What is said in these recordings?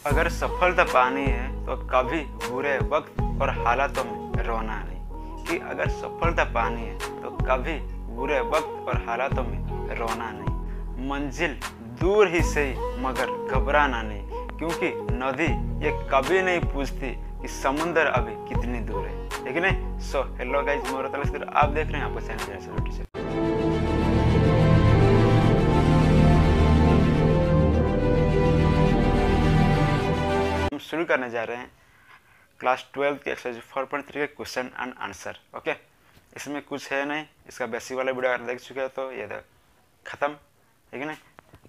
अगर सफलता पानी है तो कभी बुरे वक्त और हालातों में रोना नहीं। कि अगर सफलता पानी है तो कभी बुरे वक्त और हालातों में रोना नहीं। मंजिल दूर ही सही मगर घबराना नहीं, क्योंकि नदी ये कभी नहीं पूछती कि समुंदर अभी कितनी दूर है। ठीक है नहीं? सो हेलो गाइस, मैं आप देख रहे हैं आपका चैनल। हम शुरू करने जा रहे हैं क्लास 12 के एक्सरसाइज 4.3 के क्वेश्चन एंड आंसर। ओके, इसमें कुछ है नहीं, इसका बेसिक वाला वीडियो अगर देख चुके हो तो ये खत्म। ठीक है ना?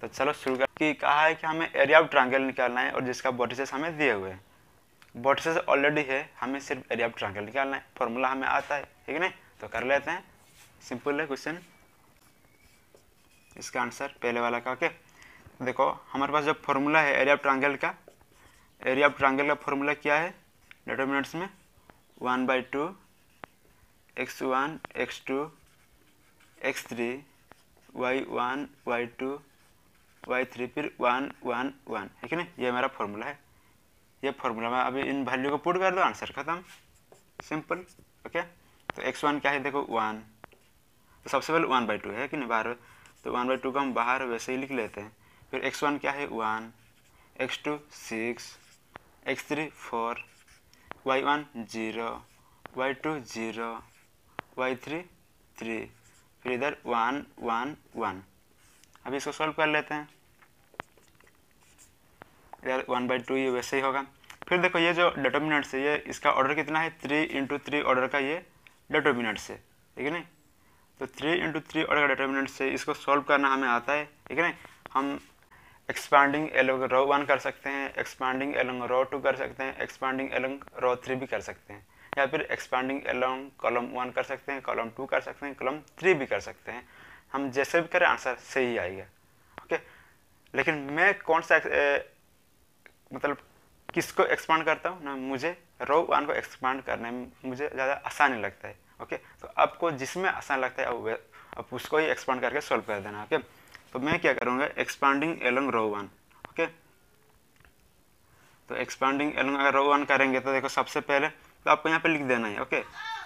तो चलो शुरू कर। कि कहा है कि हमें एरिया ऑफ ट्रायंगल निकालना है और जिसका वर्टिसेस हमें दिए हुए हैं। वर्टिसेस ऑलरेडी है, हमें सिर्फ एरिया ऑफ ट्रायंगल निकालना है। फॉर्मूला हमें आता है। ठीक है ना? तो कर लेते हैं, सिंपल है क्वेश्चन। इसका आंसर पहले वाला का। ओके, देखो हमारे पास जो फॉर्मूला है एरिया ऑफ ट्रायंगल का, एरिया ऑफ ट्रायंगल का फॉर्मूला क्या है डिटरमिनेंट्स में? 1/2 x1 x2 x3 y1 y2 y3 फिर 1 1 1। ठीक है ना? ये मेरा फॉर्मूला है। ये फॉर्मूला में अभी इन वैल्यू को पुट कर दो, आंसर खत्म, सिंपल। ओके, तो x1 क्या है? देखो 1, तो सबसे पहले 1/2 है कि नहीं बाहर, तो 1/2 को हम बाहर वैसे ही लिख लेते हैं। फिर x1 क्या है? 1, x2 6, x3 4, y1 0, y2 0, y3 3, फिर इधर 1 1 1। अभी इसको सॉल्व कर लेते हैं। इधर 1/2 ये वैसे ही होगा। फिर देखो ये जो डिटरमिनेंट्स है, ये इसका ऑर्डर कितना है? 3 × 3 ऑर्डर का ये डिटरमिनेंट्स है। ठीक है नहीं? तो 3 × 3 ऑर्डर का डिटरमिनेंट्स है, इसको सॉल्व करना हमें आता है। ठीक है नहीं? हम एक्सपांडिंग एलोंग रो 1 कर सकते हैं, एक्सपांडिंग एलोंग रो 2 कर सकते हैं, एक्सपांडिंग एलोंग रो 3 भी कर सकते हैं, या फिर एक्सपांडिंग एलोंग कॉलम 1 कर सकते हैं, कॉलम 2 कर सकते हैं, कॉलम 3 भी कर सकते हैं। हम जैसे भी करें आंसर सही आएगा। ओके, लेकिन मैं कौन सा मतलब किसको एक्सपांड करता हूँ ना, मुझे रो 1 को एक्सपांड करने में मुझे ज़्यादा आसान नहीं लगता है। ओके, तो आपको जिसमें आसान लगता है आप उसको ही एक्सपांड करके सॉल्व कर देना। ओके, तो मैं क्या करूँगा? एक्सपांडिंग एलोंग रो 1। ओके, तो एक्सपांडिंग एलोंग अगर रो 1 करेंगे तो देखो सबसे पहले तो आपको यहाँ पे लिख देना है। ओके,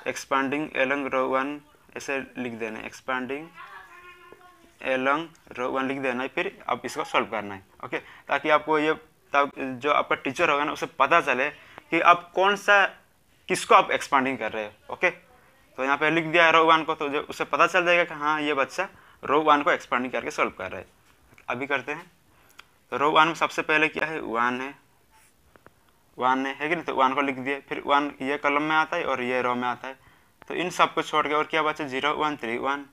एक्सपांडिंग एलोंग रो 1 ऐसे लिख देना है, एक्सपांडिंग एलोंग रो 1 लिख देना है, फिर आप इसको सॉल्व करना है। ओके, ताकि आपको ये तब जो आपका टीचर होगा ना उसे पता चले कि आप कौन सा किसको आप एक्सपांडिंग कर रहे हो। ओके, तो यहाँ पे लिख दिया है रो 1 को, तो जो उसे पता चल जाएगा कि हाँ ये बच्चा रो 1 को एक्सपांडिंग करके सॉल्व कर रहा है। अभी करते हैं। तो रो 1 में सबसे पहले क्या है? 1 है, 1 है कि नहीं? तो 1 को लिख दिए, फिर 1 ये कॉलम में आता है और ये रो में आता है, तो इन सब को छोड़ के और क्या बचा? 0 1 3 1,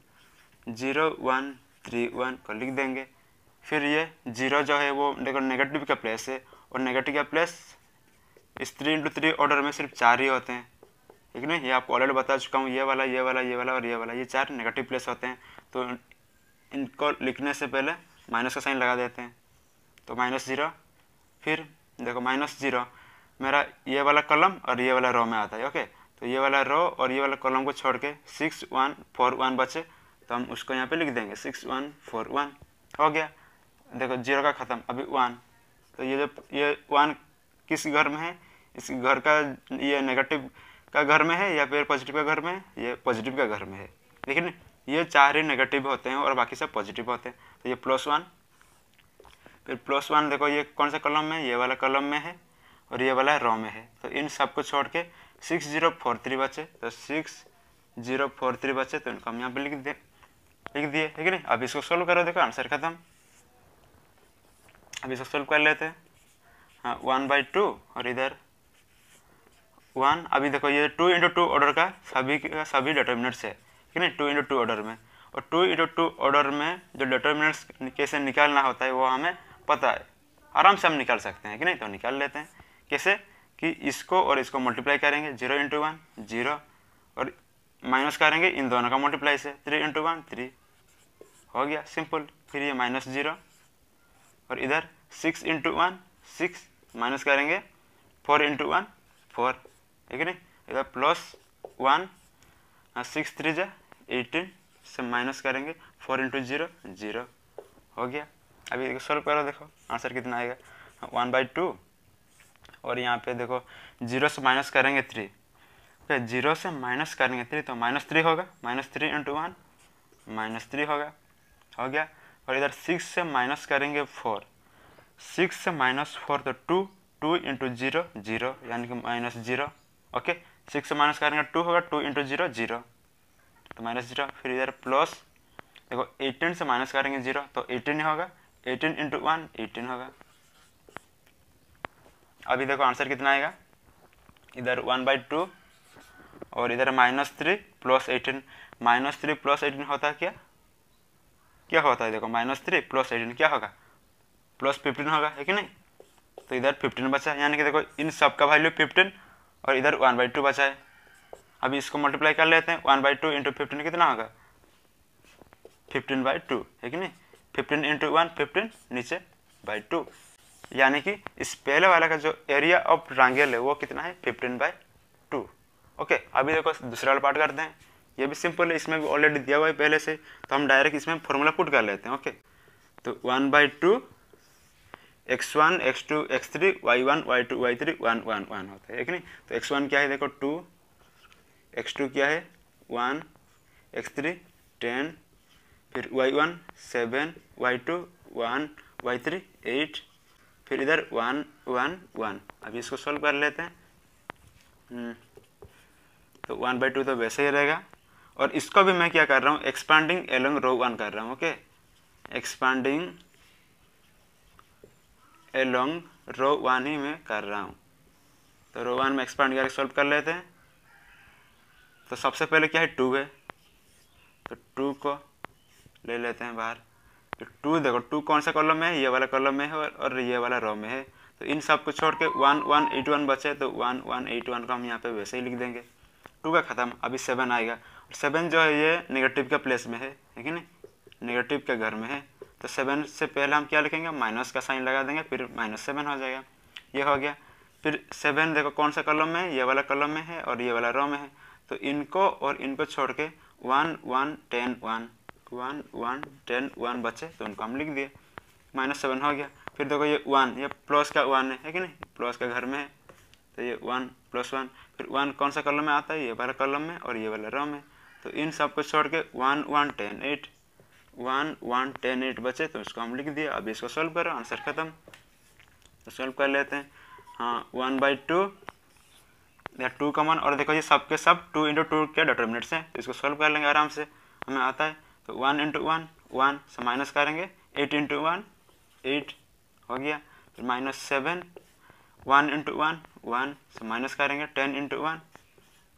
0 1 3 1 को लिख देंगे। फिर ये 0 जो है वो देखो नेगेटिव का प्लेस है, और नेगेटिव का प्लेस इस 3 × 3 ऑर्डर में सिर्फ 4 ही होते हैं। ठीक है ना? ये आपको ऑलरेडी बता चुका हूँ, ये वाला ये वाला ये वाला और ये वाला, ये 4 नेगेटिव प्लेस होते हैं। तो इनको लिखने से पहले माइनस का साइन लगा देते हैं, तो -0। फिर देखो -0 मेरा ये वाला कॉलम और ये वाला रो में आता है। ओके, तो ये वाला रो और ये वाला कॉलम को छोड़ के 6 1 4 1 बचे, तो हम उसको यहाँ पे लिख देंगे 6 1 4 1। हो गया, देखो 0 का ख़त्म, अभी 1। तो ये 1 किस घर में है? इस घर का ये नेगेटिव का घर में है या फिर पॉजिटिव का घर में है? ये पॉजिटिव का घर में है। लेकिन ये 4 ही नेगेटिव होते हैं और बाकी सब पॉजिटिव होते हैं। तो ये +1, फिर +1 देखो ये कौन सा कॉलम में? ये वाला कॉलम में है और ये वाला रो में है। तो इन सब को छोड़ के 6 0 4 3 बचे, तो 6 0 4 3 बचे, तो इनको हम यहाँ पे लिख दिए। ठीक है नहीं? अब इसको सोल्व करो, देखो आंसर खत्म। अब इसको सोल्व कर लेते हैं। हाँ, 1/2 और इधर 1। अभी देखो ये 2 × 2 ऑर्डर का सभी डिटरमिनेंट्स है। ठीक है ना? 2 × 2 ऑर्डर में, और 2 × 2 ऑर्डर में जो डिटरमिनेंट्स कैसे निकालना होता है वो हमें पता है, आराम से हम निकाल सकते हैं कि नहीं? तो निकाल लेते हैं। कैसे? कि इसको और इसको मल्टीप्लाई करेंगे, 0 × 1 0, और माइनस करेंगे इन दोनों का मल्टीप्लाई से, 3 × 1 3। हो गया, सिंपल। फिर ये -0 और इधर 6 × 1 6, माइनस करेंगे 4 × 1 4। ठीक है नहीं? इधर +1, 6 3 जा 18 से माइनस करेंगे 4 × 0 0। हो गया। अभी सोल्व करो, देखो आंसर कितना आएगा? 1/2 और यहाँ पे देखो 0 से माइनस करेंगे 3, ओके 0 से माइनस करेंगे 3 तो -3 होगा, -3 × 1 -3 होगा, हो गया। और इधर 6 से माइनस करेंगे 4, 6 से -4 तो 2, 2 × 0 0 यानी कि -0, ओके। 6 से माइनस करेंगे 2 होगा, 2 × 0 0 तो -0। फिर इधर प्लस देखो 18 से माइनस करेंगे 0 तो 18 होगा, 18 × 1 18 होगा। अभी देखो आंसर कितना आएगा, इधर 1/2 और इधर -3 + 18, -3 + 18 होता है क्या होता है, देखो -3 + 18 क्या होगा, +15 होगा, है कि नहीं। तो इधर 15 बचा, यानी कि देखो इन सब का वैल्यू 15 और इधर 1/2 बचा है। अभी इसको मल्टीप्लाई कर लेते हैं, 1/2 × 15 कितना होगा, 15/2, है कि नहीं। 15 × 1 15 नीचे /2, यानी कि इस पहले वाला का जो एरिया ऑफ ट्रायंगल है वो कितना है, 15/2, ओके। अभी देखो दूसरा वाला पार्ट करते हैं, ये भी सिंपल है, इसमें भी ऑलरेडी दिया हुआ है पहले से, तो हम डायरेक्ट इसमें फॉर्मूला पुट कर लेते हैं, ओके। तो 1/2 x1 x2 x3 y1 y2 y3 1 1 1 होता है कि नहीं। तो x1 क्या है देखो 2, x2 क्या है 1, x3 10, फिर y1 7, y2 1, y3 8, फिर इधर 1 1 1। अभी इसको सॉल्व कर लेते हैं। तो 1/2 तो वैसे ही रहेगा, और इसको भी मैं क्या कर रहा हूँ, एक्सपांडिंग एलोंग रो 1 कर रहा हूँ, ओके। एक्सपांडिंग एलोंग रो 1 ही मैं कर रहा हूँ। तो रो 1 में एक्सपांड करके सॉल्व कर लेते हैं। तो सबसे पहले क्या है 2 है, तो 2 को ले लेते हैं बाहर। तो 2 देखो 2 कौन सा कॉलम में है, ये वाला कॉलम में है और ये वाला रो में है। तो इन सब को छोड़ के 1 1 8 1 बचे, तो 1 1 8 1 को हम यहाँ पे वैसे ही लिख देंगे। 2 का ख़त्म, अभी 7 आएगा, और 7 जो है ये नेगेटिव के प्लेस में है कि नहीं, नेगेटिव के घर में है। तो 7 से पहले हम क्या लिखेंगे, माइनस का साइन लगा देंगे, फिर -7 हो जाएगा, ये हो गया। फिर 7 देखो कौन सा कॉलम में है, ये वाला कॉलम में है और ये वाला रो में है। तो इनको और इनको छोड़ के 1 1 10 1 1 1 10 1 बचे, तो उनको हम लिख दिए, -7 हो गया। फिर देखो ये 1, ये प्लस का 1 है कि नहीं, प्लस का घर में है, तो ये 1 + 1। फिर 1 कौन सा कॉलम में आता है, ये वाला कॉलम में और ये वाला रो में। तो इन सब को छोड़ के 1 1 10 8 1 1 10 8 बचे, तो इसको हम लिख दिया। अभी इसको सॉल्व करो, आंसर खत्म। तो सॉल्व कर लेते हैं। हाँ 1/2 या 2 कॉमन, और देखो ये सब के सब 2 × 2 के डिटर्मिनेंट्स हैं, तो इसको सॉल्व कर लेंगे आराम से, हमें आता है। तो 1 × 1 1 से माइनस करेंगे, 8 × 1 8 हो गया। फिर -7 1 × 1 1 से माइनस करेंगे, 10 × 1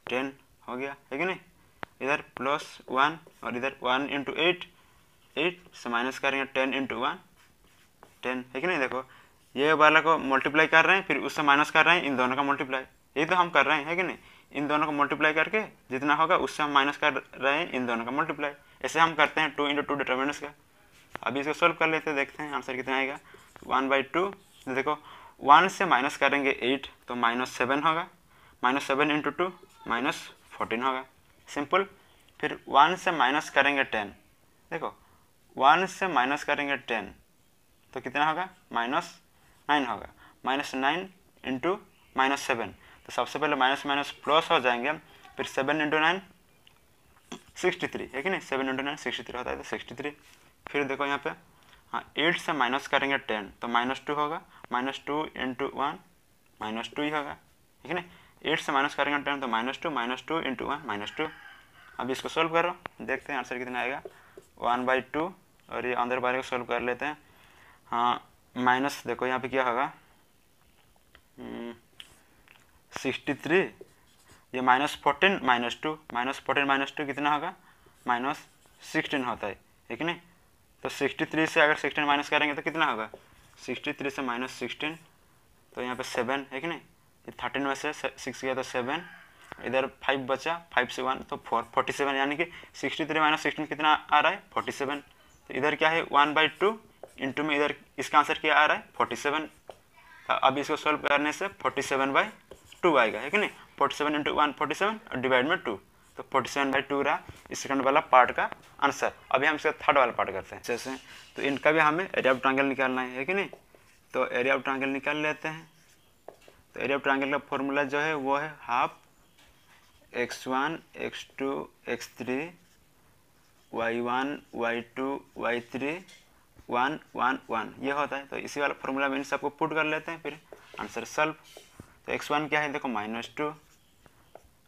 10 हो गया, है कि नहीं। इधर +1 और इधर 1 × 8 8 से माइनस करेंगे, 10 × 1 10, है कि नहीं। देखो ये वाला को मल्टीप्लाई कर रहे हैं, फिर उससे माइनस कर रहे हैं, इन दोनों का मल्टीप्लाई, यही तो हम कर रहे हैं, है कि नहीं। इन दोनों को मल्टीप्लाई करके जितना होगा उससे हम माइनस कर रहे हैं इन दोनों का मल्टीप्लाई, ऐसे हम करते हैं 2 × 2 डिटर्मिनेंट्स का। अभी इसको सॉल्व कर लेते हैं, देखते हैं आंसर कितना आएगा। 1/2 देखो 1 से माइनस करेंगे 8 तो -7 होगा, -7 × 2 -14 होगा, सिंपल। फिर 1 से माइनस करेंगे 10, देखो 1 से माइनस करेंगे 10 तो कितना होगा, -9 होगा, -9 × -7। तो सबसे पहले माइनस माइनस प्लस हो जाएंगे, फिर 7 × 9 63, है कि नहीं, 7 × 9 63 होता है, तो 63। फिर देखो यहाँ पे हाँ 8 से माइनस करेंगे 10 तो -2 होगा, -2 × 1 -2 ही होगा, ठीक है ना। 8 से माइनस करेंगे 10 तो -2 -2 × 1 -2। अब इसको सोल्व करो, देखते हैं आंसर कितना आएगा। 1/2 और ये अंदर बाहर को सोल्व कर लेते हैं। हाँ माइनस देखो यहाँ पे क्या होगा 63, ये -14 -2 -14 -2 कितना होगा, -16 होता है कि नहीं। तो 63 से अगर 16 माइनस करेंगे तो कितना होगा, 63 से -16 तो यहाँ पे 7, है कि नहीं। 13 में से 6 गया तो 7, इधर 5 बचा, 5 से 1 तो 4 47, यानी कि 63 - 16 कितना आ रहा है 47। तो इधर क्या है 1/2 इंटू में इधर इसका आंसर क्या आ रहा है 47। अब इसको सोल्व करने से 47/2 आएगा, है कि नहीं। 47 × 1 47 और डिवाइड में 2, तो 47/2 रहा इस सेकंड वाला पार्ट का आंसर। अभी हम इसका थर्ड वाला पार्ट करते हैं जैसे, तो इनका भी हमें एरिया ऑफ ट्रायंगल निकालना है कि नहीं। तो एरिया ऑफ ट्रायंगल निकाल लेते हैं। तो एरिया ऑफ ट्रायंगल का फॉर्मूला जो है वो है half x1 x2 x3 y1 y2 y3 1 1 1 ये होता है। तो इसी वाला फॉर्मूला में इन सबको पुट कर लेते हैं, फिर आंसर सॉल्व। तो x1 क्या है देखो -2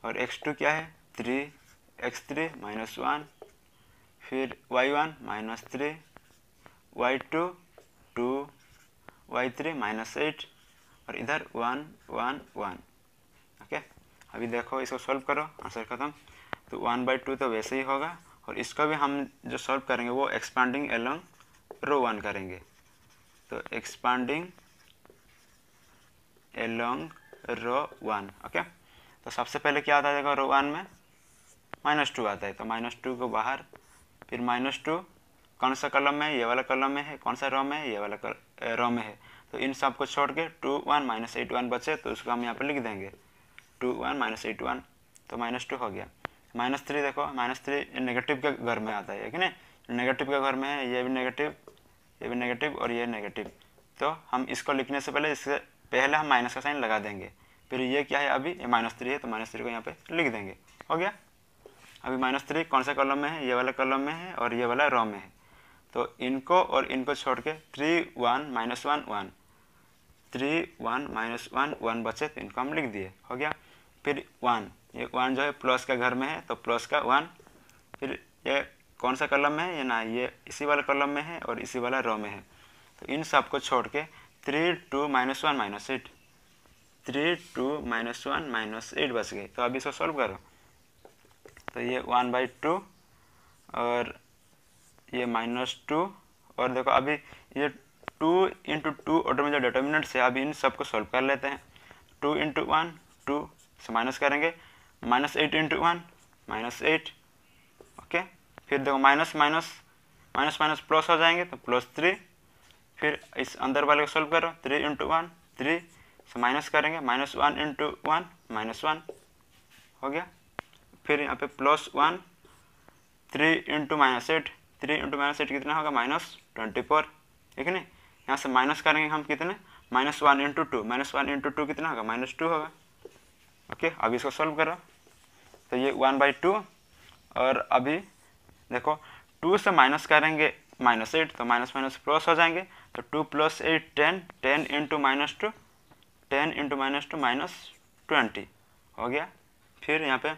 और x2 क्या है 3, x3 -1, फिर y1 -3, y2 2, y3 -8 और इधर 1 1 1। ओके, अभी देखो इसको सॉल्व करो, आंसर खत्म। तो 1/2 तो वैसे ही होगा और इसको भी हम जो सॉल्व करेंगे वो एक्सपांडिंग एलोंग रो 1 करेंगे। तो एक्सपांडिंग एलोंग रो 1। ओके, तो सबसे पहले क्या आता है देखो रो 1 में -2 आता है, तो -2 को बाहर, फिर -2 कौन सा कॉलम में है, ये वाला कॉलम में है, कौन सा रो में है, ये वाला रो में है। तो इन सब को छोड़ के 2 1 -8 1 बचे, तो उसको हम यहाँ पे लिख देंगे 2 1 -8 1, तो -2 हो गया। -3 देखो, -3 नेगेटिव के घर में आता है कि नहीं, नेगेटिव के घर में है, ये भी नेगेटिव, ये भी नेगेटिव और ये नेगेटिव। तो हम इसको लिखने से पहले इससे पहले हम माइनस का साइन लगा देंगे। फिर ये क्या है, अभी ये -3 है, तो -3 को यहाँ पे लिख देंगे, हो गया। अभी -3 कौन सा कॉलम में है, ये वाला कॉलम में है और ये वाला रो में है। तो इनको और इनको छोड़ के 3 1 -1 1, 3 1 -1 1 बचे, तो इनको हम लिख दिए, हो गया। फिर 1, ये 1 जो है प्लस का घर में है, तो प्लस का 1। फिर ये कौन सा कॉलम में है, ये ना, ये इसी वाला कॉलम में है और इसी वाला रो में है। तो इन सब को छोड़ के 3 2 -1 -8, 3 2 -1 -8 बच गए। तो अभी इसको सॉल्व करो, तो ये 1/2 और ये -2 और देखो अभी ये 2 × 2 ऑर्डर में जो डिटर्मिनेंट्स है, अभी इन सबको सॉल्व कर लेते हैं। 2 × 1 2 से माइनस करेंगे, -8 × 1 -8। ओके, फिर देखो minus minus minus minus plus हो जाएंगे, तो +3। फिर इस अंदर वाले को सॉल्व करो, 3 × 1 3 से माइनस करेंगे, -1 × 1 -1 हो गया। फिर यहाँ पे +1, 3 × -8, 3 × -8 कितना होगा, -24, ठीक है नहीं। यहाँ से माइनस करेंगे हम कितने, -1 × 2, -1 × 2 कितना होगा, -2 होगा। ओके, अभी इसको सॉल्व करो, तो ये 1/2 और अभी देखो 2 से माइनस करेंगे -8, तो माइनस माइनस प्लस हो जाएंगे, तो 2 + 8 10, 10 × -2 10 × -20 हो गया। फिर यहाँ पे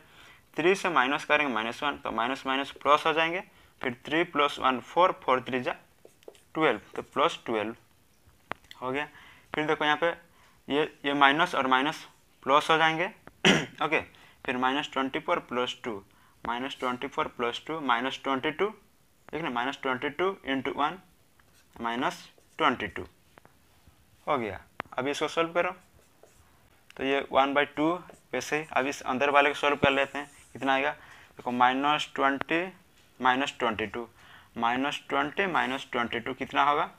3 से माइनस करेंगे -1, तो माइनस माइनस प्लस हो जाएंगे। फिर 3 + 1 4, 4 3 जा 12, तो +12 हो गया। फिर देखो यहाँ पे ये माइनस और माइनस प्लस हो जाएंगे। ओके, फिर -24 + 2, -24 + 2 -22, ठीक है ना, -22 × 1 -22 हो गया। अभी इसको सॉल्व करो, तो ये 1/2 वैसे ही। अभी इस अंदर वाले को सॉल्व कर लेते हैं, कितना आएगा देखो, -20 -22 -20 -22 कितना होगा,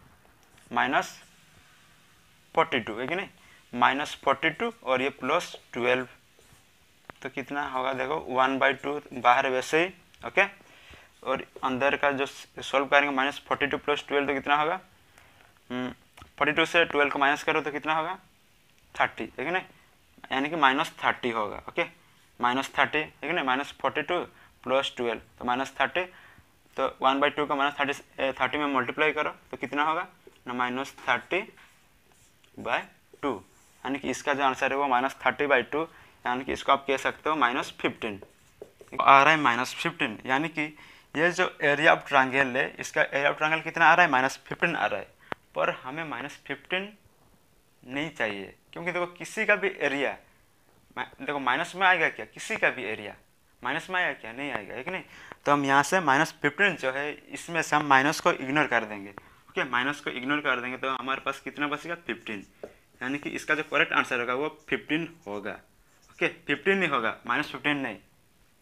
-42 है कि नहीं, -42 और ये +12, तो कितना होगा देखो 1/2 बाहर वैसे ही। ओके, और अंदर का जो सॉल्व करेंगे -42 + 12 तो कितना होगा, 42 से 12 को माइनस करो तो कितना होगा 30, है कि नहीं, यानी कि -30 होगा। ओके, -30 है कि नहीं, -42 + 12 तो -30, तो 1/2 को -30 में मल्टीप्लाई करो तो कितना होगा ना, -30/2, यानी कि इसका जो आंसर है वो -30/2, यानी कि इसको आप कह सकते हो -15 आ रहा है, -15। यानी कि ये जो एरिया ऑफ ट्रायंगल है, इसका एरिया ऑफ ट्रायंगल कितना आ रहा है, -15 आ रहा है। पर हमें -15 नहीं चाहिए, क्योंकि देखो किसी का भी एरिया देखो माइनस में आएगा क्या, किसी का भी एरिया माइनस में आएगा क्या, नहीं आएगा, है कि नहीं। तो हम यहाँ से -15 जो है, इसमें से हम माइनस को इग्नोर कर देंगे। ओके, माइनस को इग्नोर कर देंगे तो हमारे पास कितना बचेगा 15, यानी कि इसका जो करेक्ट आंसर होगा वो 15 होगा। ओके, 15 नहीं होगा, -15 नहीं,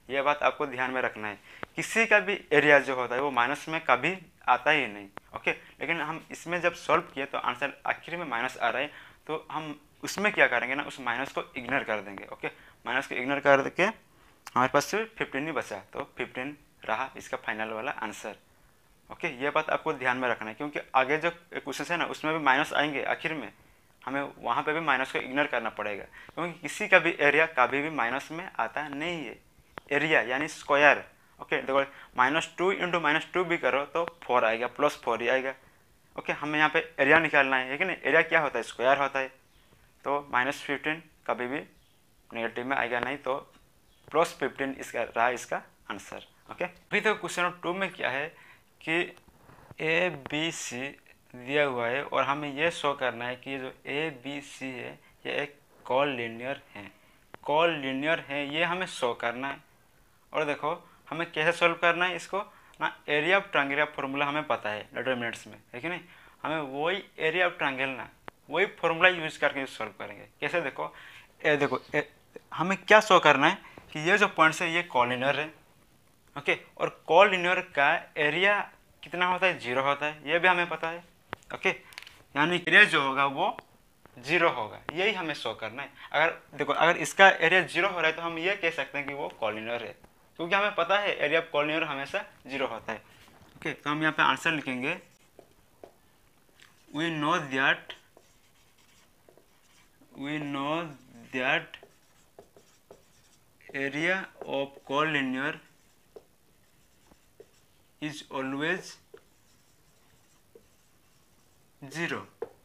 ये बात आपको ध्यान में रखना है। किसी का भी एरिया जो होता है वो माइनस में कभी आता ही नहीं। ओके, लेकिन हम इसमें जब सॉल्व किए तो आंसर आखिर में माइनस आ रहा है, तो हम उसमें क्या करेंगे ना, उस माइनस को इग्नोर कर देंगे। ओके, माइनस को इग्नोर कर के हमारे पास सिर्फ 15 ही बचा, तो 15 रहा इसका फाइनल वाला आंसर। ओके, ये बात आपको ध्यान में रखना है, क्योंकि आगे जो क्वेश्चन है ना उसमें भी माइनस आएंगे आखिर में, हमें वहाँ पे भी माइनस को इग्नोर करना पड़ेगा, क्योंकि किसी का भी एरिया कभी भी माइनस में आता नहीं है। एरिया यानी स्क्वायर। ओके, देखो -2 × -2 भी करो तो 4 आएगा, +4 ही आएगा। ओके, हमें यहाँ पे एरिया निकालना है कि नहीं। एरिया क्या होता है, स्क्वायर होता है। तो -15 कभी भी नेगेटिव में आएगा नहीं, तो +15 इसका रहा इसका आंसर। ओके, अभी तो क्वेश्चन नंबर 2 में क्या है कि ABC दिया हुआ है और हमें ये शो करना है कि जो ABC है ये एक कॉलिनियर है। कॉलिनियर है ये हमें शो करना है। और देखो हमें कैसे सॉल्व करना है इसको ना, एरिया ऑफ ट्रायंगल का फॉर्मूला हमें पता है डिटरमिनेंट्स में, है कि नहीं। हमें वही एरिया ऑफ ट्रायंगल ना वही फॉर्मूला यूज करके सॉल्व करेंगे। कैसे, देखो हमें क्या शो करना है कि ये जो पॉइंट्स है ये कॉलिनियर है। ओके, और कॉलिनियर का एरिया कितना होता है, 0 होता है, ये भी हमें पता है। ओके, यानी एरिया जो होगा वो 0 होगा, यही हमें शो करना है। अगर इसका एरिया 0 हो रहा है तो हम ये कह सकते हैं कि वो कॉलिनियर है, क्योंकि हमें पता है एरिया ऑफ कॉलिनियर हमेशा 0 होता है। ओके, तो हम यहाँ पे आंसर लिखेंगे, we know that area of collinear is always 0।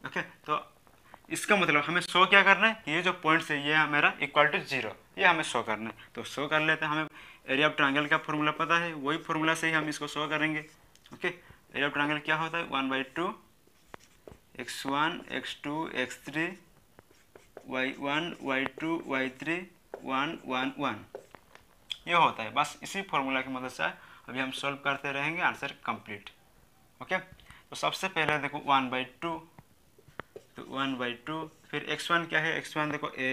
Okay, तो इसका मतलब हमें शो क्या करना है, ये जो पॉइंट्स है ये मेरा इक्वल टू 0, ये हमें शो करना है। तो शो कर लेते हैं, हमें एरिया ऑफ ट्रायंगल का फॉर्मूला पता है, वही फॉर्मूला से ही हम इसको शो करेंगे। ओके, एरिया ऑफ ट्रायंगल क्या होता है, 1/2 x1 x2 x3 y1 y2 y3 1 1 1 ये होता है। बस इसी फॉर्मूला की मदद से अभी हम सॉल्व करते रहेंगे, आंसर कंप्लीट। ओके, तो सबसे पहले देखो 1/2, तो 1/2, फिर x1 क्या है, x1 देखो a,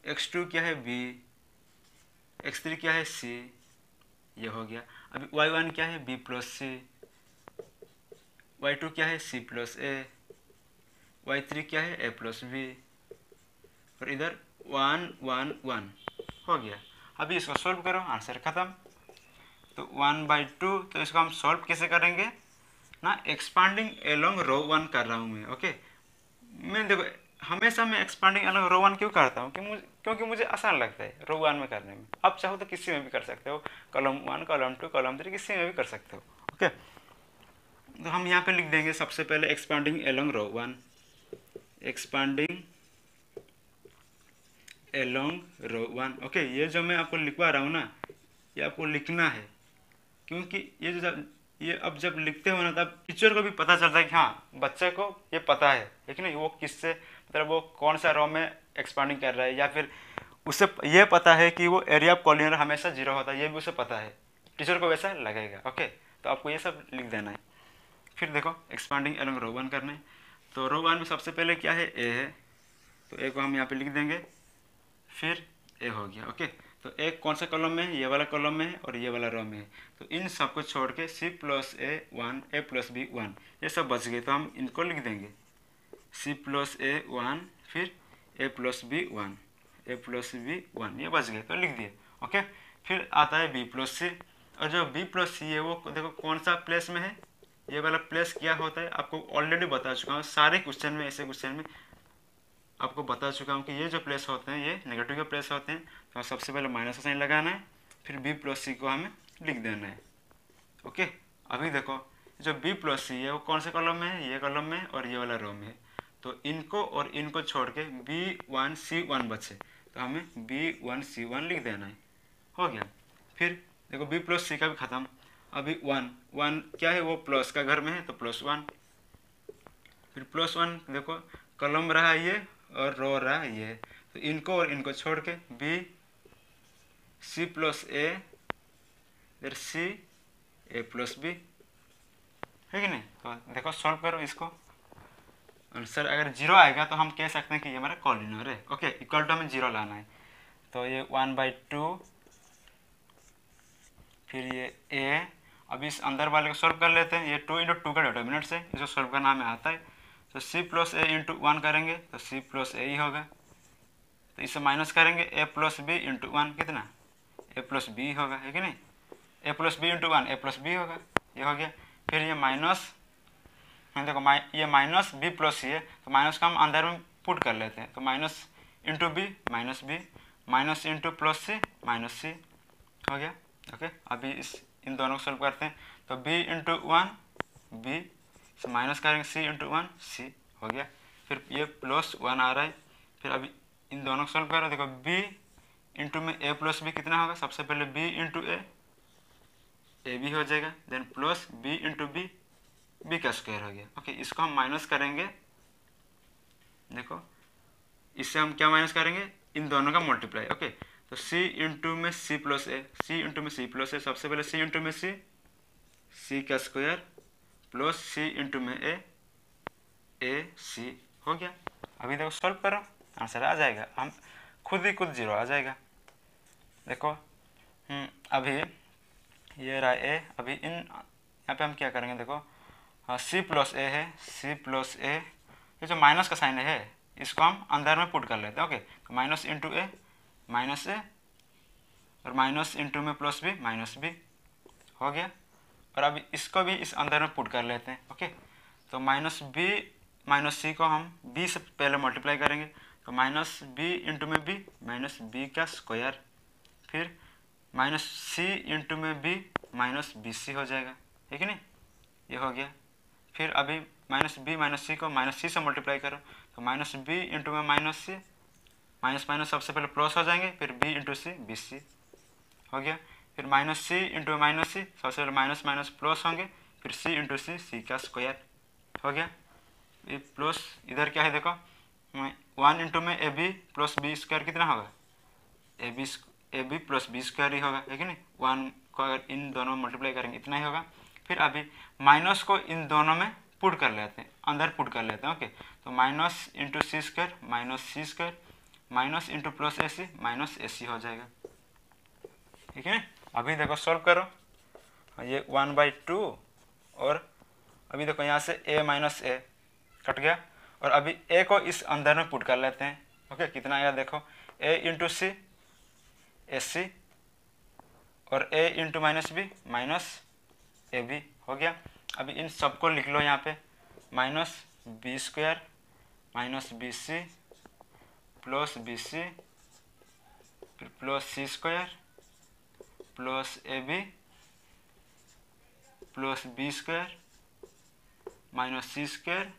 x2 क्या है b, x3 क्या है c, ये हो गया। अभी y1 क्या है, b + c, y2 क्या है, c + a, y3 क्या है, a + b, और इधर 1 1 1 हो गया। अभी इसको सॉल्व करो, आंसर खत्म। तो 1/2, तो इसको हम सॉल्व कैसे करेंगे ना, एक्सपांडिंग एलोंग रो 1 कर रहा हूँ मैं। ओके, मैं देखो हमेशा मैं एक्सपांडिंग एलोंग रो 1 क्यों करता हूँ, क्योंकि मुझे आसान लगता है रो 1 में करने में। आप चाहो तो किसी में भी कर सकते हो, कॉलम 1 कॉलम 2 कॉलम 3 किसी में भी कर सकते हो। ओके, तो हम यहाँ पे लिख देंगे सबसे पहले एक्सपांडिंग एलोंग रो 1, एक्सपांडिंग एलोंग रो 1। ओके, ये जो मैं आपको लिखवा रहा हूँ ना, ये आपको लिखना है, क्योंकि ये अब जब लिखते हो ना तब टीचर को भी पता चलता है कि हाँ बच्चे को ये पता है कि नहीं, वो किससे मतलब वो कौन सा रो में एक्सपांडिंग कर रहा है, या फिर उसे ये पता है कि वो एरिया ऑफ कॉलिनियर हमेशा 0 होता है, ये भी उसे पता है। टीचर को वैसा लगेगा। ओके, तो आपको ये सब लिख देना है। फिर देखो एक्सपांडिंग एलोंग रो 1 करना है, तो रो 1 में सबसे पहले क्या है, ए है, तो ए को हम यहाँ पे लिख देंगे, फिर ए हो गया। ओके, तो ए कौन सा कॉलम में है, ये वाला कॉलम में है और ये वाला रो में है, तो इन सबको छोड़ के c + a 1 a + b 1 ये सब बच गए, तो हम इनको लिख देंगे c + a 1 फिर a + b 1 a + b 1 ये बच गए, तो लिख दिए। ओके, फिर आता है b + c, और जो b + c है वो देखो कौन सा प्लेस में है, ये वाला प्लेस क्या होता है आपको ऑलरेडी बता चुका हूँ सारे क्वेश्चन में, ऐसे क्वेश्चन में आपको बता चुका हूँ कि ये जो प्लेस होते हैं ये नेगेटिव के प्लेस होते हैं। तो सबसे पहले माइनस का साइन लगाना है, फिर b + c को हमें लिख देना है। ओके, अभी देखो जो b + c है वो कौन से कॉलम में है, ये कॉलम में और ये वाला रो में है, तो इनको और इनको छोड़ के b1 c1 बचे, तो हमें b1 c1 लिख देना है। हो गया। फिर देखो b + c का भी खत्म। अभी 1 1 क्या है, वो प्लस का घर में है, तो +1, फिर +1 देखो कॉलम रहा ये और रो रहा ये, तो इनको और इनको छोड़ के b c + a इधर c a + b है कि नहीं। तो देखो सॉल्व करो इसको, आंसर अगर 0 आएगा तो हम कह सकते हैं कि ये हमारा कॉलिनियर है। ओके, इक्वल टू हमें 0 लाना है, तो ये 1/2 फिर ये a। अब इस अंदर वाले को सॉल्व कर लेते हैं, ये 2 × 2 का डिटरमिनेंट्स है, इसको सॉल्व करना हमें आता है, तो c + a × 1 करेंगे तो c + a ही होगा, तो इसे माइनस करेंगे a + b × 1 कितना a + b होगा, है कि नहीं, a + b × 1 a + b होगा, ये हो गया। फिर ये माइनस देखो ये माइनस बी प्लस सी है, तो माइनस को हम अंदर में पुट कर लेते हैं, तो minus into B minus into plus C minus C हो गया। ओके, अभी इन दोनों को सोल्व करते हैं, तो b इंटू वन बी से माइनस करेंगे सी इंटू वन सी हो गया, फिर ये प्लस वन आ रहा है, फिर अभी इन दोनों को सोल्व करो, देखो b इंटू में a प्लस बी कितना होगा, सबसे पहले b इंटू ए बी हो जाएगा, then plus b into B का स्क्वायर हो गया। ओके, इसको हम माइनस करेंगे, देखो इससे हम क्या माइनस करेंगे, इन दोनों का मल्टीप्लाई। ओके, तो c इंटू में c प्लस ए, सी इंटू में c प्लस ए, सबसे पहले c इंटू में c का स्क्वायर प्लस c इंटू में ए सी हो गया। अभी देखो सॉल्व करो, आंसर आ जाएगा, हम खुद ही कुछ जीरो आ जाएगा। देखो अभी ये रहा ए, अभी यहाँ पे हम क्या करेंगे, देखो c प्लस ए है, c प्लस ए, ये जो माइनस का साइन है इसको हम अंदर में पुट कर लेते हैं। ओके, तो माइनस इंटू ए माइनस ए और माइनस इंटू में प्लस बी माइनस बी हो गया, और अभी इसको भी इस अंदर में पुट कर लेते हैं। ओके, तो माइनस बी माइनस सी को हम बी से पहले मल्टीप्लाई करेंगे, तो माइनस बी इंटू में बी माइनस बी का स्क्वायर, फिर माइनस सी इंटू में बी माइनस बी सी हो जाएगा, ठीक है नहीं, ये हो गया। फिर अभी माइनस बी माइनस सी को माइनस सी से मल्टीप्लाई करो, तो माइनस बी इंटू में माइनस सी, माइनस माइनस सबसे पहले प्लस हो जाएंगे, फिर B into C B C हो गया, फिर minus C into minus C, सबसे पहले माइनस माइनस प्लस होंगे, फिर सी इंटू सी का स्क्वायर हो गया। ये प्लस इधर क्या है, देखो वन इंटू में A B plus B square कितना होगा, A B plus B square ही होगा, है कि नहीं, वन को अगर इन दोनों में मल्टीप्लाई करेंगे इतना ही होगा। फिर अभी माइनस को इन दोनों में पुट कर लेते हैं, अंदर पुट कर लेते हैं। ओके, तो minus into C square minus C square minus into plus A C minus A सी हो जाएगा, ठीक है। अभी देखो सॉल्व करो, ये 1/2 और अभी देखो यहाँ से a माइनस ए कट गया, और अभी a को इस अंदर में पुट कर लेते हैं। ओके, कितना आया देखो, a into C A C और a into minus B minus A B हो गया। अभी इन सबको लिख लो यहाँ पे, minus B square minus B C plus B C फिर plus C square plus A B plus B square minus C square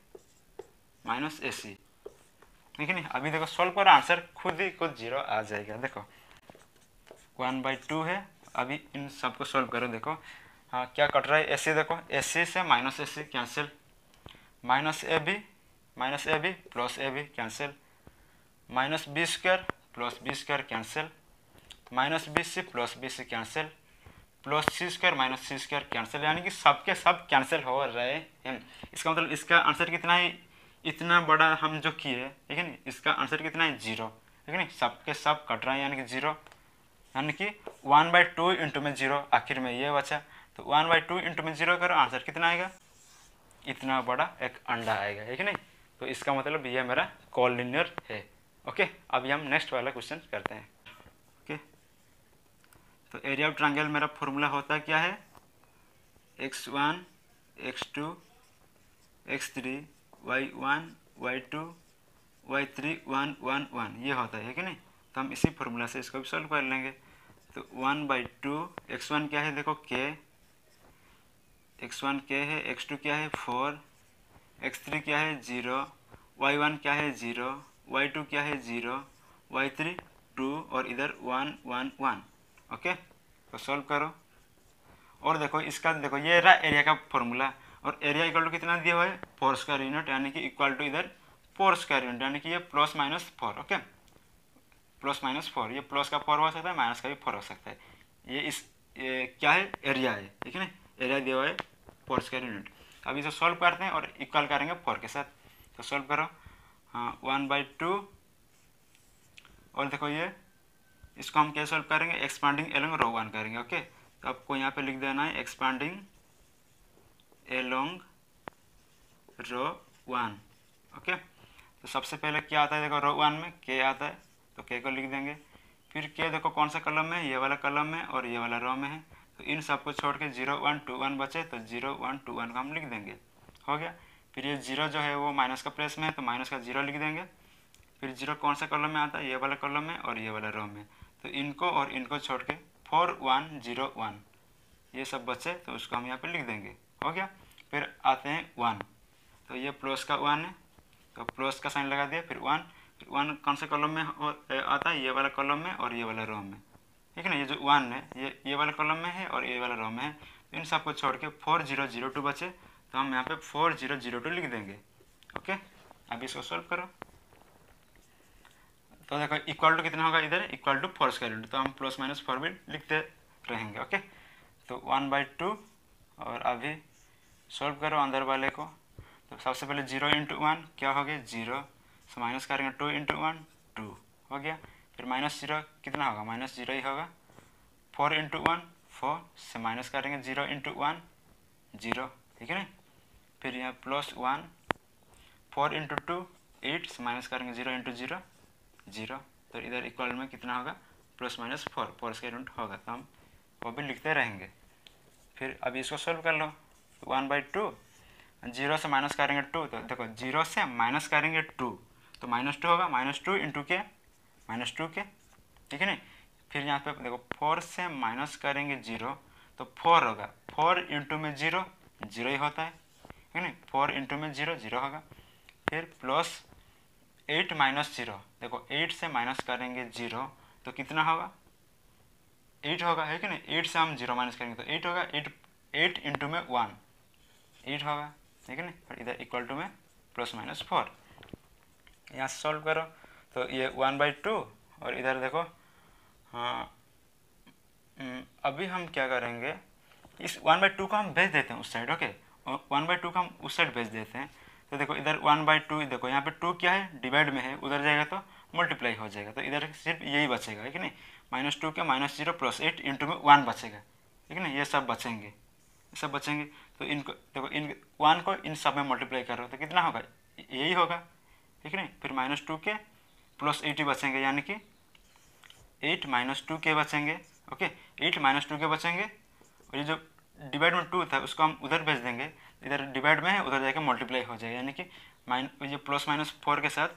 minus A C, ठीक है नहीं। अभी देखो सॉल्व करो, आंसर खुद ही कुछ जीरो आ जाएगा। देखो 1/2 है, अभी इन सबको सॉल्व करो, देखो हाँ क्या कट रहा है, ए सी, देखो ए सी से minus A C cancel, minus A B plus A B cancel, minus B square plus B square cancel, minus B C plus B C cancel, plus C square minus C square cancel, यानी कि सबके सब cancel हो रहे हैं। इसका मतलब इसका आंसर कितना है, इतना बड़ा हम जो किए, ठीक है नहीं, इसका आंसर कितना है, जीरो, ठीक है नहीं, सबके सब कट रहे हैं यानी कि जीरो, यानी कि 1/2 इंटू में जीरो, आखिर में ये बचा, तो 1/2 इंटू में जीरो करो, आंसर कितना आएगा, इतना बड़ा एक अंडा आएगा, ठीक है नहीं। तो इसका मतलब ये मेरा कॉलिनियर है। ओके, अभी हम नेक्स्ट वाला क्वेश्चन करते हैं। ओके, तो एरिया ऑफ ट्रायंगल मेरा फॉर्मूला होता क्या है, x1 x2 x3 y1 y2 y3 1 1 1 ये होता है कि नहीं। तो हम इसी फॉर्मूला से इसको भी सॉल्व कर लेंगे। तो 1/2 x1 क्या है, देखो k, x1 k है, x2 क्या है 4, x3 क्या है 0, y1 क्या है 0, y2 क्या है 0, y3 2 और इधर 1 1 1। ओके, तो सॉल्व करो, और देखो इसका देखो ये रहा एरिया का फॉर्मूला, और एरिया इक्वल टू कितना दिया हुआ है 4 स्क्वायर यूनिट, यानी कि इक्वल टू इधर 4 स्क्वायर यूनिट, यानी कि ये plus minus 4। Okay, plus minus 4, ये प्लस का 4 हो सकता है, माइनस का भी 4 हो सकता है। ये क्या है, एरिया है, ठीक है ना, एरिया दिया हुआ है 4 स्क्वायर यूनिट। अब इसे सॉल्व करते हैं और इक्वल करेंगे 4 के साथ। तो सॉल्व करो, हाँ 1/2, और देखो ये इसको हम क्या सॉल्व करेंगे, एक्सपांडिंग एलोंग रो 1 करेंगे। ओके, तो आपको यहाँ पे लिख देना है एक्सपांडिंग एलोंग रो 1। ओके, तो सबसे पहले क्या आता है, देखो रो 1 में के आता है, तो के को लिख देंगे। फिर के देखो कौन सा कॉलम में, ये वाला कॉलम में और ये वाला रो में है, तो इन सबको छोड़ के 0 1 2 1 बचे, तो 0 1 2 1 को हम लिख देंगे, हो गया। फिर ये 0 जो है वो माइनस का प्लेस में है तो माइनस का 0 लिख देंगे। फिर 0 कौन सा कॉलम में आता है, ये वाला कॉलम में और ये वाला रो में, तो इनको और इनको छोड़ के 4 1 0 1 ये सब बचे तो उसको हम यहाँ पे लिख देंगे, हो गया। फिर आते हैं 1, तो ये प्लस का 1 है तो प्लस का साइन लगा दिया। फिर 1, फिर 1 कौन से कॉलम में आता है, ये वाला कॉलम में और ये वाला रो में, ठीक है ना। ये जो 1 है ये वाला कॉलम में है और ये वाला रो में है, तो इन सबको छोड़ के 4 0 0 2 बचे तो हम यहाँ पे 4 0 0 2 लिख देंगे, ओके। अब इसको सॉल्व करो तो देखो इक्वल टू कितना होगा, इधर इक्वल टू 4 स्क्वायर रूट, तो हम प्लस माइनस 4 भी लिखते रहेंगे, ओके। तो 1/2 और अभी सॉल्व करो अंदर वाले को। तो सबसे पहले 0 × 1 क्या हो गया 0, से माइनस करेंगे 2 × 1 2 हो गया। फिर -0 कितना होगा, -0 ही होगा। 4 × 1 4, से माइनस करेंगे 0 × 1 0, ठीक है ना। फिर यहाँ +1 4 × 2 8, से माइनस करेंगे 0 × 0 0, तो इधर इक्वल में कितना होगा +-4 4 स्क्वायर रूट होगा, तो हम वो भी लिखते रहेंगे। फिर अभी इसको सोल्व कर लो। 1/2 0 से माइनस करेंगे 2, तो देखो 0 से माइनस करेंगे 2 तो -2 होगा, -2 × के -2 के, ठीक है ना। फिर यहाँ पे देखो 4 से माइनस करेंगे 0 तो 4 होगा, 4 × में 0 0 ही होता है, ठीक है ना। 4 × में 0 0 होगा। फिर +8 - 0, देखो 8 से माइनस करेंगे 0 तो कितना होगा 8 होगा, है कि नहीं। 8 से हम 0 माइनस करेंगे तो 8 होगा, 8 × में 1 8 होगा, ठीक है ना। और इधर इक्वल टू में +-4, यहाँ से सॉल्व करो तो ये 1/2 और इधर देखो हाँ अभी हम क्या करेंगे, इस 1/2 को हम भेज देते हैं उस साइड, ओके। 1/2 को हम उस साइड भेज देते हैं, तो देखो इधर 1/2 देखो यहाँ पे 2 क्या है डिवाइड में है, उधर जाएगा तो मल्टीप्लाई हो जाएगा, तो इधर सिर्फ यही बचेगा, है कि नहीं। -2 के -0 +8 × में 1 बचेगा, ठीक है ना। ये सब बचेंगे, तो इनको देखो इन 1 को इन सब में मल्टीप्लाई करो तो कितना होगा यही होगा, ठीक है ना। फिर -2 के +8 बचेंगे, यानी कि 8 - 2 के बचेंगे, ओके। 8 - 2 के बचेंगे और ये जो डिवाइड में 2 था उसको हम उधर भेज देंगे, इधर डिवाइड में है उधर जाके मल्टीप्लाई हो जाएगा, यानी कि ये +-4 के साथ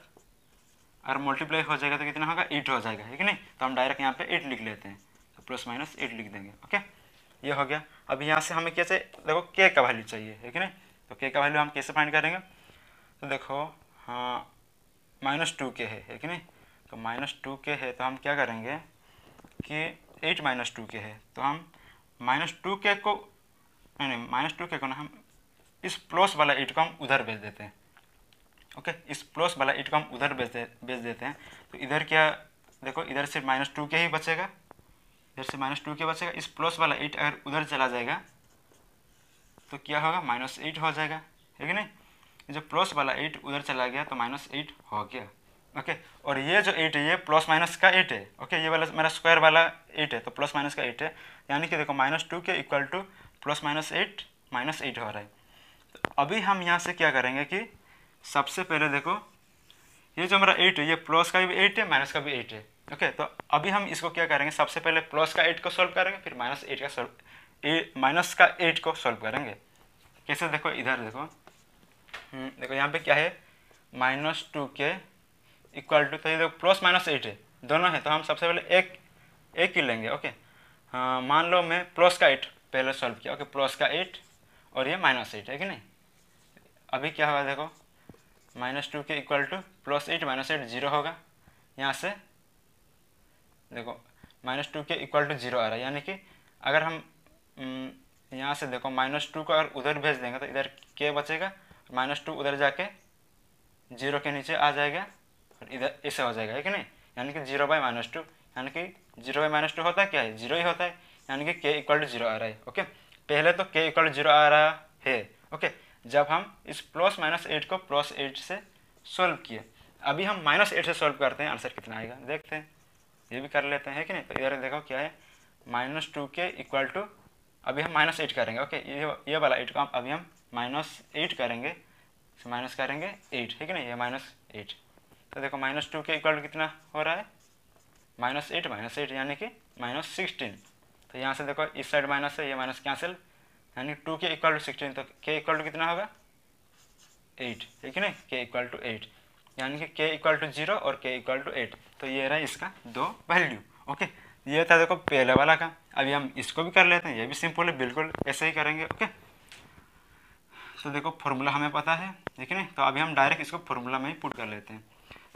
अगर मल्टीप्लाई हो जाएगा तो कितना होगा 8 हो जाएगा, है कि नहीं। तो हम डायरेक्ट यहाँ पे 8 लिख लेते हैं, तो +-8 लिख देंगे, ओके। ये हो गया। अब यहाँ से हमें कैसे देखो के का वैल्यू चाहिए, है कि नहीं। तो के का वैल्यू हम कैसे फाइंड करेंगे, तो देखो हाँ -2 के है कि नहीं। तो -2 के है तो हम क्या करेंगे कि 8 - 2 के है तो हम -2 के को नहीं -2 के को ना हम इस प्लस वाला 8 को हम उधर भेज देते हैं, ओके। इस प्लस वाला 8 को हम उधर भेज देते हैं, तो इधर क्या देखो इधर से -2 के ही बचेगा, इधर से -2 के बचेगा। इस प्लस वाला 8 अगर उधर चला जाएगा तो क्या होगा -8 हो जाएगा, है कि नहीं। जो प्लस वाला 8 उधर चला गया तो -8 हो गया, ओके। और ये जो 8 है ये प्लस माइनस का 8 है, ओके। ये वाला मेरा स्क्वायर वाला 8 है तो प्लस माइनस का 8 है, यानी कि देखो -2 के इक्वल टू +-8 -8 हो रहा है। तो अभी हम यहाँ से क्या करेंगे कि सबसे पहले देखो ये जो मेरा 8 है ये प्लस का भी 8 है माइनस का भी 8 है, ओके। तो अभी हम इसको क्या करेंगे, सबसे पहले प्लस का 8 को सॉल्व करेंगे, फिर माइनस का 8 को सॉल्व करेंगे। कैसे देखो इधर देखो देखो यहाँ पे क्या है -2 के इक्वल टू, तो ये देखो +-8 है दोनों है, तो हम सबसे पहले एक ही लेंगे, ओके। हाँ मान लो मैं प्लस का 8 पहले सॉल्व किया, ओके। प्लस का 8 और ये -8 है कि नहीं। अभी क्या होगा देखो -2 के इक्वल टू +8 -8 0 होगा, यहाँ से देखो -2 के इक्वल टू 0 आ रहा है, यानी कि अगर हम यहाँ से देखो -2 को अगर उधर भेज देंगे तो इधर के बचेगा, -2 उधर जाके 0 के नीचे आ जाएगा और इधर ऐसे हो जाएगा, है कि नहीं। यानी कि 0/-2, यानी कि 0/-2 होता है क्या है 0 ही होता है, यानी कि के इक्वल टू 0 आ रहा है, ओके। पहले तो के इक्वल टू 0 आ रहा है, ओके। जब हम इस +-8 को +8 से सोल्व किए, अभी हम -8 से सोल्व करते हैं, आंसर कितना आएगा देखते हैं, ये भी कर लेते हैं कि नहीं। तो इधर देखो क्या है -2 के इक्वल टू, अभी हम -8 करेंगे, ओके। ये वाला 8 को अभी हम -8 करेंगे, माइनस करेंगे 8, है कि नहीं, ये -8। तो देखो -2 के इक्वल टू कितना हो रहा है -8 -8, यानी कि -16। तो यहाँ से देखो इस साइड माइनस है, ये माइनस कैंसिल, यानी 2 के इक्वल टू 16, तो के इक्वल टू कितना होगा 8, ठीक है ना, k इक्वल टू 8, यानी कि k इक्वल टू 0 और k इक्वल टू 8। तो ये रहा इसका दो वैल्यू। ओके, ये था देखो पहले वाला का। अभी हम इसको भी कर लेते हैं, ये भी सिंपल है, बिल्कुल ऐसे ही करेंगे। ओके, तो देखो फॉर्मूला हमें पता है, ठीक है ना, तो अभी हम डायरेक्ट इसको फॉर्मूला में ही पुट कर लेते हैं।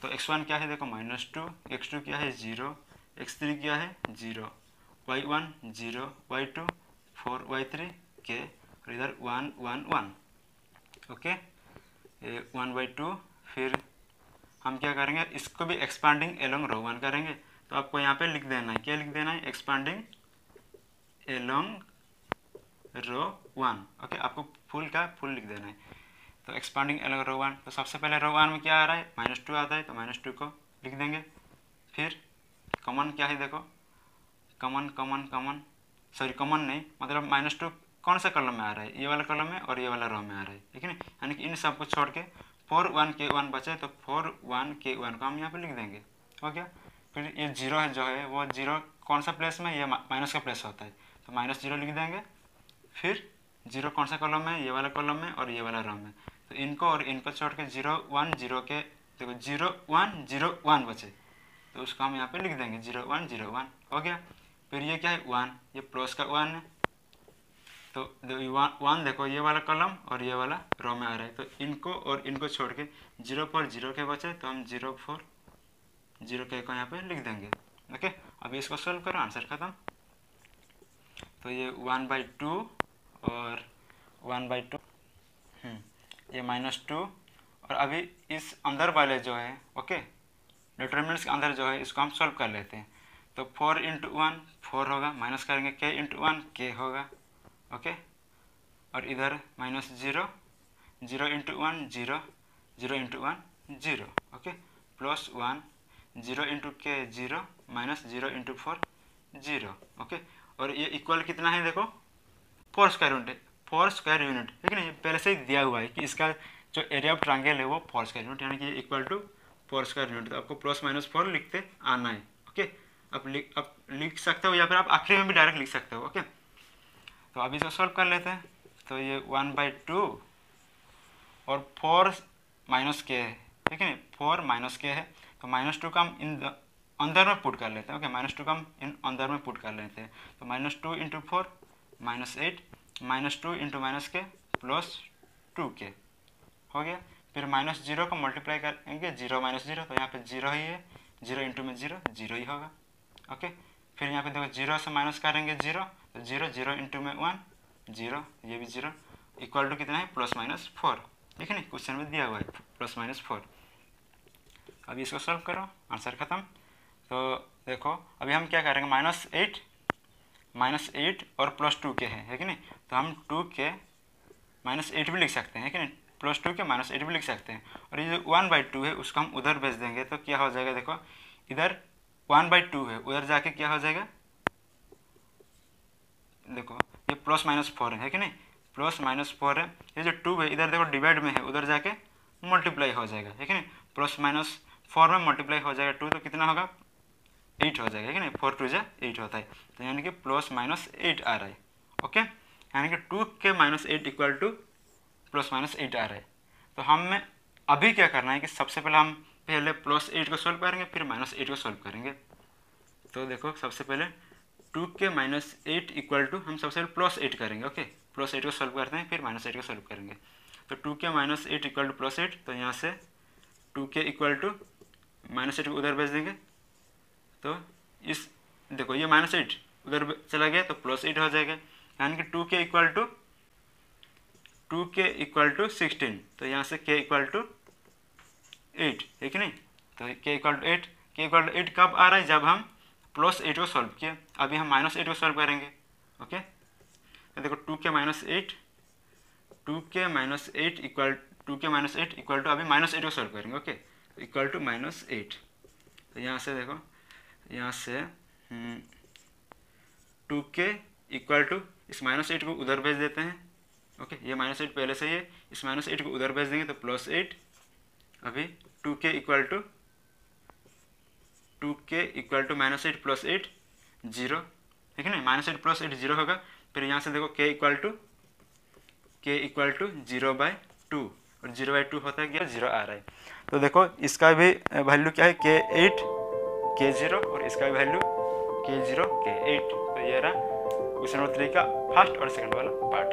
तो x1 क्या है देखो -2, x2 क्या है 0, x3 क्या है 0, y1 0, y2 4, y3 k, और इधर 1 1 1। ओके, 1/2। फिर हम क्या करेंगे, इसको भी एक्सपांडिंग एलोंग रो 1 करेंगे। तो आपको यहाँ पे लिख देना है, क्या लिख देना है, एक्सपांडिंग एलोंग रो 1। ओके, आपको फुल का फुल लिख देना है। तो एक्सपांडिंग एलोंग रो 1, तो सबसे पहले रो 1 में क्या आ रहा है, -2 आता है, तो -2 को लिख देंगे। फिर कॉमन क्या है देखो, कॉमन कॉमन नहीं, मतलब -2 कौन सा कॉलम में आ रहा है, ये वाला कॉलम में और ये वाला रो में आ रहा है, ठीक है ना, यानी कि इन सबको छोड़ के 4 1 k 1 बचे, तो 4 1 k 1 को हम यहाँ पे लिख देंगे। हो गया। फिर ये 0 है जो है वो 0 कौन सा प्लेस में, ये माइनस का प्लेस होता है, तो -0 लिख देंगे। फिर 0 कौन सा कॉलम में, ये वाला कॉलम में और ये वाला रो में, तो इनको और इनको छोड़ के 0 1 0 के देखो 0 1 0 1 बचे, तो उसको हम यहाँ पे लिख देंगे 0 1 0 1। हो गया। फिर ये क्या है 1, ये प्लस का 1 है, तो 1 देखो ये वाला कॉलम और ये वाला रो में आ रहा है, तो इनको और इनको छोड़ के 0 4 0 के बचे, तो हम 0 4 0 के को यहाँ पे लिख देंगे। ओके, अभी इसको सोल्व करो, आंसर खत्म। तो ये 1/2 और 1/2, ये -2, और अभी इस अंदर वाले जो है, ओके, डिटरमिनेंट्स के अंदर जो है इसको हम सॉल्व कर लेते हैं। तो 4 × 1 4 होगा, माइनस करेंगे k × 1 k होगा। ओके, और इधर -0 0 × 1 0, 0 × 1 0। Okay, plus 1 0 × k 0, -0 × 4 0। ओके, और ये इक्वल कितना है देखो, 4 स्क्वायर यूनिट, 4 स्क्वायर यूनिट, ठीक है ना, ये पहले से ही दिया हुआ है कि इसका जो एरिया ऑफ ट्रायंगल है वो 4 स्क्वायर यूनिट, यानी कि ये इक्वल टू 4 स्क्वायर यूनिट। तो आपको +-4 लिखते आना है। ओके, आप लिख सकते हो, या फिर आप आखिरी में भी डायरेक्ट लिख सकते हो। ओके, तो अभी इसको सॉल्व कर लेते हैं। तो ये 1/2 और 4 - k है, ठीक है, 4 - k है, तो -2 का हम इन अंदर में पुट कर लेते हैं। ओके, -2 का हम इन अंदर में पुट कर लेते हैं, तो -2 × 4 -8, -2 × -k +2k हो गया। फिर -0 को मल्टीप्लाई करेंगे 0 - 0, तो यहाँ पे 0 ही है, 0 × 0 0 ही होगा। ओके, फिर यहाँ पे देखो 0 से माइनस करेंगे 0, तो 0 0 × 1 0, ये भी 0, इक्वल टू कितना है, +-4, ठीक है ना, क्वेश्चन में दिया हुआ है +-4। अभी इसको सॉल्व करो, आंसर खत्म। तो देखो अभी हम क्या करेंगे, -8 और +2k है कि नहीं, तो हम 2k -8 भी लिख सकते हैं कि नहीं, +2k -8 भी लिख सकते हैं। और ये जो 1/2 है उसको हम उधर भेज देंगे, तो क्या हो जाएगा देखो, इधर 1/2 है, उधर जाके क्या हो जाएगा, देखो ये +-4 है कि नहीं, +-4 है, ये जो 2 है इधर देखो डिवाइड में है, उधर जाके मल्टीप्लाई हो जाएगा, है कि नहीं, +-4 में मल्टीप्लाई हो जाएगा 2, तो कितना होगा 8 हो जाएगा, है कि नहीं, 4 2 8 होता है, तो यानी कि +-8 आ रहा है। ओके, यानी कि 2k -8 इक्वल टू +-8 आ रहा है। तो हमें अभी क्या करना है कि सबसे पहले हम पहले +8 को सोल्व करेंगे, फिर -8 को सोल्व करेंगे। तो देखो सबसे पहले 2k -8 इक्वल टू, हम सबसे पहले +8 करेंगे। ओके, +8 को सोल्व करते हैं, फिर -8 को सोल्व करेंगे। तो 2k -8 इक्वल टू +8, तो यहाँ से 2k इक्वल टू -8 को उधर भेज देंगे, तो इस देखो ये -8 उधर चला गया, तो +8 हो जाएगा, यानी कि 2k इक्वल टू 16, तो यहाँ से k इक्वल टू 8, है कि नहीं, तो k equal to 8, k equal to 8 कब आ रहा है, जब हम +8 को सॉल्व किया। अभी हम -8 को सॉल्व करेंगे। ओके, तो देखो 2k -8 इक्वल टू, अभी -8 को सॉल्व करेंगे। ओके, इक्वल टू -8, तो यहाँ से देखो, यहाँ से 2k इक्वल टू इस -8 को उधर भेज देते हैं। ओके, ये -8 पहले से ही है, इस -8 को उधर भेज देंगे, तो +8, अभी 2k इक्वल टू -8 + 8 0, ठीक है ना, -8 + 8 0 होगा। फिर यहाँ से देखो k इक्वल टू 0/2, और और 0/2 होता है 0 आ रहा है। तो देखो इसका भी वैल्यू क्या है K8 K0 और इसका भी वैल्यू K0 K8। तो ये रहा क्वेश्चन नंबर 3 का फर्स्ट और सेकंड वाला पार्ट।